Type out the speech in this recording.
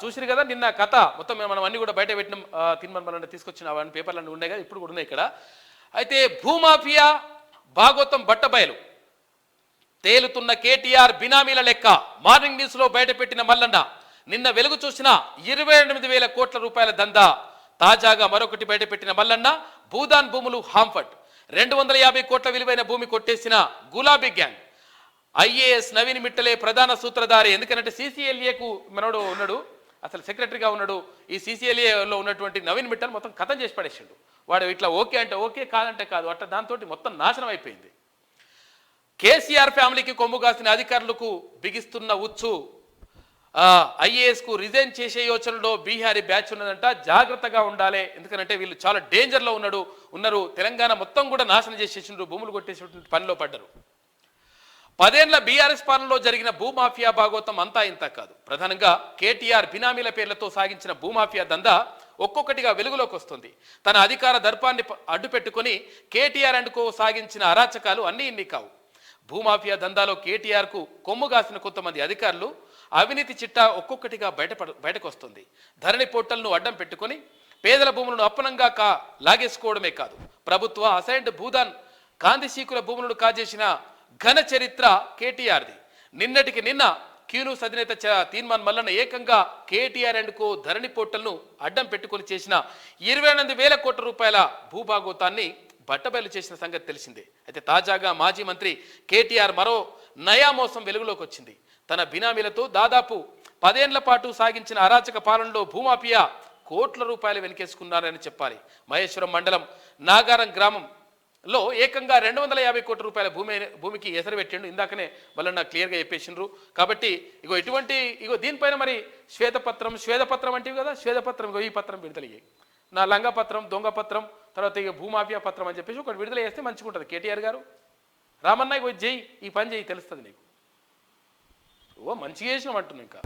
చూసిరు కదా నిన్న కథ మొత్తం మనం అన్ని కూడా బయట పెట్టిన తిన్మన్ తీసుకొచ్చిన అవన్నీ పేపర్లన్నీ ఉన్నాయి కదా ఇప్పుడు కూడా ఉన్నాయి ఇక్కడ. అయితే భూమాఫియా భాగోతం బట్టబయలు, తేలుతున్న కేటీఆర్ బినామీల లెక్క మార్నింగ్ న్యూస్ లో బయట పెట్టిన మల్లన్న. నిన్న వెలుగు చూసిన 28,000 కోట్ల రూపాయల దందా. తాజాగా మరొకటి బయట పెట్టిన మల్లన్న, భూదాన్ భూములు హాంఫర్డ్, 250 కోట్ల విలువైన భూమి కొట్టేసిన గులాబీ గ్యాంగ్. ఐఏఎస్ నవీన్ మిట్టలే ప్రధాన సూత్రధారి. ఎందుకంటే సీసీఎల్ఏకు మనోడు ఉన్నాడు, అసలు సెక్రటరీగా ఉన్నాడు. ఈ సీసీఎల్ఏలో ఉన్నటువంటి నవీన్ మిట్టల్ మొత్తం కథం చేసి పడేసిండు. వాడు ఇట్లా ఓకే అంటే ఓకే, కాదంటే కాదు, అట్లా దాంతో మొత్తం నాశనం అయిపోయింది. కేసీఆర్ ఫ్యామిలీకి కొమ్ము కాసిన అధికారులకు బిగిస్తున్న ఉచ్చు. ఐఏఎస్కు రిజైన్ చేసే యోచనలో బీహారీ బ్యాచ్ ఉన్నదంట, జాగ్రత్తగా ఉండాలి. ఎందుకంటే వీళ్ళు చాలా డేంజర్లో ఉన్నారు. తెలంగాణ మొత్తం కూడా నాశనం చేసేసిండ్రు, భూములు కొట్టేసేటువంటి పనిలో పడ్డరు. 10 ఏళ్ల బీఆర్ఎస్ పాలనలో జరిగిన భూమాఫియా భాగోతం అంతా ఇంత కాదు. ప్రధానంగా కేటీఆర్ బినామీల పేర్లతో సాగించిన భూమాఫియా దందా ఒక్కొక్కటిగా వెలుగులోకి వస్తుంది. తన అధికార దర్పాన్ని అడ్డు పెట్టుకుని కేటీఆర్ అండ్కో సాగించిన అరాచకాలు అన్నీ ఇన్ని కావు. భూమాఫియా దందాలో కేటీఆర్కు కొమ్ము కాసిన కొంతమంది అధికారులు అవినీతి చిట్టా ఒక్కొక్కటిగా బయటకు వస్తుంది. ధరణి పోర్టల్ను అడ్డం పెట్టుకుని పేదల భూములను అప్పనంగా లాగేసుకోవడమే కాదు, ప్రభుత్వ అసైన్డ్ భూదాన్ కాందిశీకుల భూములను కాజేసిన ఘన చరిత్ర కేటీఆర్ది. నిన్నటికి నిన్న క్యూన్యూస్ అధినేత తీన్మాన్ మల్లన్న ఏకంగా కేటీఆర్ అండ్కో ధరణి పోర్టల్ను అడ్డం పెట్టుకుని చేసిన 28,000 కోట్ల రూపాయల భూభాగోతాన్ని బట్టబయలు చేసిన సంగతి తెలిసిందే. అయితే తాజాగా మాజీ మంత్రి కేటీఆర్ మరో నయా మోసం వెలుగులోకి వచ్చింది. తన బినామీలతో దాదాపు 10 ఏళ్ల పాటు సాగించిన అరాచక పాలనలో భూమాఫియా కోట్ల రూపాయలు వెనకేసుకున్నారని చెప్పాలి. మహేశ్వరం మండలం నాగారం గ్రామంలో ఏకంగా 250 కోట్ల రూపాయల భూమికి ఎసరు పెట్టిండు. ఇందాకనే మళ్ళీ నాకు క్లియర్గా చెప్పేసిండ్రు. కాబట్టి దీనిపైన మరి శ్వేతపత్రం అంటే కదా, శ్వేతపత్రం ఈ పత్రం విడుదల చేయి, నా లంగా పత్రం, దొంగ పత్రం, తర్వాత భూమాఫియా పత్రం అని చెప్పేసి ఒకటి విడుదల చేస్తే మంచిగా ఉంటుంది. కేటీఆర్ గారు రామన్న జై ఈ పని చేయి, తెలుస్తుంది నీకు. మంచిగా చేసినాం అంటున్నా ఇంకా.